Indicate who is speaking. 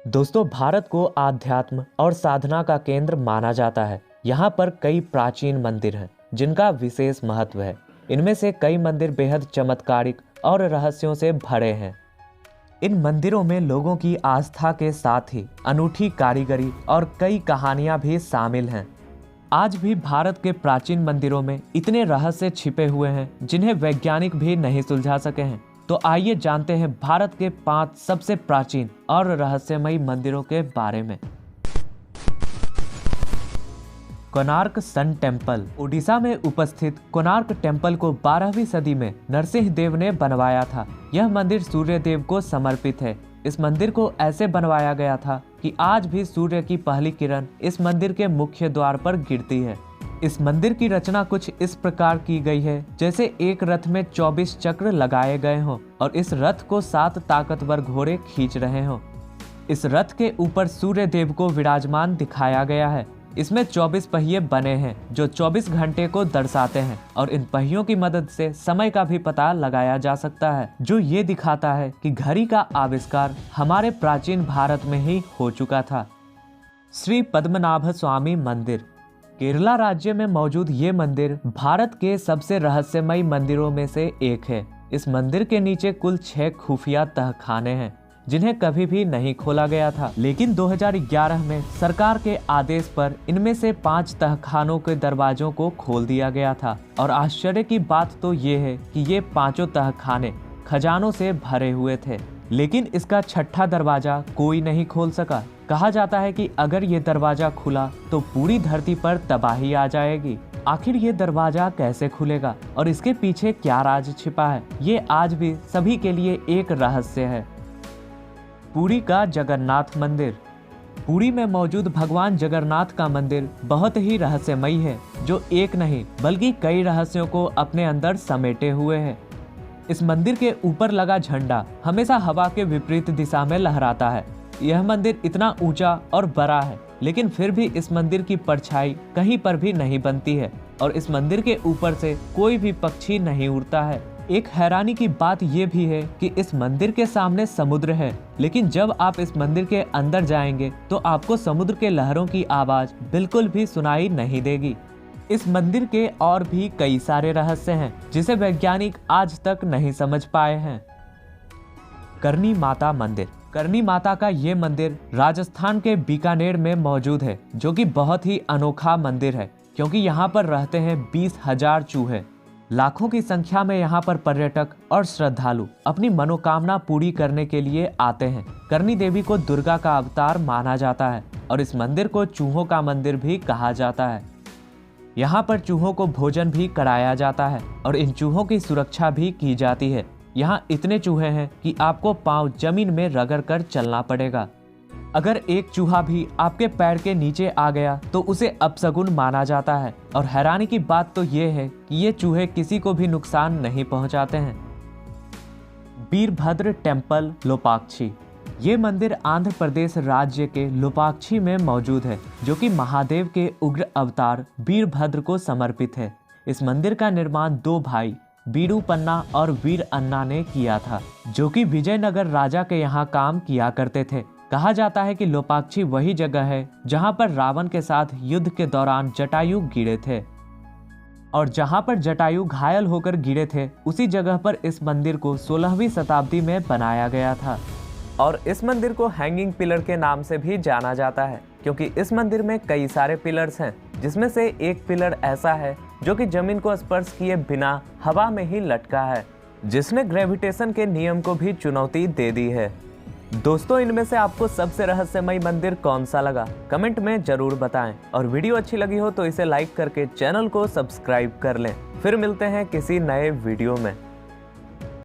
Speaker 1: दोस्तों, भारत को आध्यात्म और साधना का केंद्र माना जाता है। यहाँ पर कई प्राचीन मंदिर हैं जिनका विशेष महत्व है। इनमें से कई मंदिर बेहद चमत्कारिक और रहस्यों से भरे हैं। इन मंदिरों में लोगों की आस्था के साथ ही अनूठी कारीगरी और कई कहानियां भी शामिल हैं। आज भी भारत के प्राचीन मंदिरों में इतने रहस्य छिपे हुए हैं जिन्हें वैज्ञानिक भी नहीं सुलझा सके हैं। तो आइए जानते हैं भारत के 5 सबसे प्राचीन और रहस्यमयी मंदिरों के बारे में। Konark sun temple. उड़ीसा में उपस्थित कोणार्क टेम्पल को 12वीं सदी में नरसिंह देव ने बनवाया था। यह मंदिर सूर्य देव को समर्पित है। इस मंदिर को ऐसे बनवाया गया था कि आज भी सूर्य की पहली किरण इस मंदिर के मुख्य द्वार पर गिरती है। इस मंदिर की रचना कुछ इस प्रकार की गई है जैसे एक रथ में 24 चक्र लगाए गए हों और इस रथ को 7 ताकतवर घोड़े खींच रहे हों। इस रथ के ऊपर सूर्य देव को विराजमान दिखाया गया है। इसमें 24 पहिए बने हैं जो 24 घंटे को दर्शाते हैं और इन पहियों की मदद से समय का भी पता लगाया जा सकता है, जो ये दिखाता है कि घड़ी का आविष्कार हमारे प्राचीन भारत में ही हो चुका था। श्री पद्मनाभ स्वामी मंदिर। केरला राज्य में मौजूद ये मंदिर भारत के सबसे रहस्यमयी मंदिरों में से एक है। इस मंदिर के नीचे कुल 6 खुफिया तहखाने हैं जिन्हें कभी भी नहीं खोला गया था, लेकिन 2011 में सरकार के आदेश पर इनमें से 5 तहखानों के दरवाजों को खोल दिया गया था। और आश्चर्य की बात तो ये है कि ये 5 तहखाने खजानों से भरे हुए थे, लेकिन इसका 6ठा दरवाजा कोई नहीं खोल सका। कहा जाता है कि अगर ये दरवाजा खुला तो पूरी धरती पर तबाही आ जाएगी। आखिर ये दरवाजा कैसे खुलेगा और इसके पीछे क्या राज छिपा है, ये आज भी सभी के लिए एक रहस्य है। पुरी का जगन्नाथ मंदिर। पुरी में मौजूद भगवान जगन्नाथ का मंदिर बहुत ही रहस्यमयी है, जो एक नहीं बल्कि कई रहस्यों को अपने अंदर समेटे हुए है। इस मंदिर के ऊपर लगा झंडा हमेशा हवा के विपरीत दिशा में लहराता है। यह मंदिर इतना ऊंचा और बड़ा है, लेकिन फिर भी इस मंदिर की परछाई कहीं पर भी नहीं बनती है और इस मंदिर के ऊपर से कोई भी पक्षी नहीं उड़ता है। एक हैरानी की बात यह भी है कि इस मंदिर के सामने समुद्र है, लेकिन जब आप इस मंदिर के अंदर जाएंगे तो आपको समुद्र के लहरों की आवाज बिल्कुल भी सुनाई नहीं देगी। इस मंदिर के और भी कई सारे रहस्य हैं जिसे वैज्ञानिक आज तक नहीं समझ पाए हैं। करनी माता मंदिर। करनी माता का ये मंदिर राजस्थान के बीकानेर में मौजूद है, जो कि बहुत ही अनोखा मंदिर है क्योंकि यहाँ पर रहते हैं 20,000 चूहे। लाखों की संख्या में यहाँ पर पर्यटक और श्रद्धालु अपनी मनोकामना पूरी करने के लिए आते हैं। करनी देवी को दुर्गा का अवतार माना जाता है और इस मंदिर को चूहों का मंदिर भी कहा जाता है। यहाँ पर चूहों को भोजन भी कराया जाता है और इन चूहों की सुरक्षा भी की जाती है। यहाँ इतने चूहे हैं कि आपको पाँव जमीन में रगड़ कर चलना पड़ेगा। अगर एक चूहा भी आपके पैर के नीचे आ गया तो उसे अपशगुन माना जाता है और हैरानी की बात तो ये है कि ये चूहे किसी को भी नुकसान नहीं पहुंचाते हैं। वीरभद्र टेम्पल लोपाक्षी। ये मंदिर आंध्र प्रदेश राज्य के लोपाक्षी में मौजूद है, जो कि महादेव के उग्र अवतार वीरभद्र को समर्पित है। इस मंदिर का निर्माण 2 भाई वीरूपन्ना और वीर अन्ना ने किया था, जो कि विजयनगर राजा के यहाँ काम किया करते थे। कहा जाता है कि लोपाक्षी वही जगह है जहां पर रावण के साथ युद्ध के दौरान जटायु गिरे थे और जहां पर जटायु घायल होकर गिरे थे उसी जगह पर इस मंदिर को 16वीं शताब्दी में बनाया गया था। और इस मंदिर को हैंगिंग पिलर के नाम से भी जाना जाता है क्योंकि इस मंदिर में कई सारे पिलर्स हैं, जिसमें से एक पिलर ऐसा है जो कि जमीन को स्पर्श किए बिना हवा में ही लटका है, जिसने ग्रेविटेशन के नियम को भी चुनौती दे दी है। दोस्तों, इनमें से आपको सबसे रहस्यमयी मंदिर कौन सा लगा, कमेंट में जरूर बताएं और वीडियो अच्छी लगी हो तो इसे लाइक करके चैनल को सब्सक्राइब कर लें। फिर मिलते हैं किसी नए वीडियो में।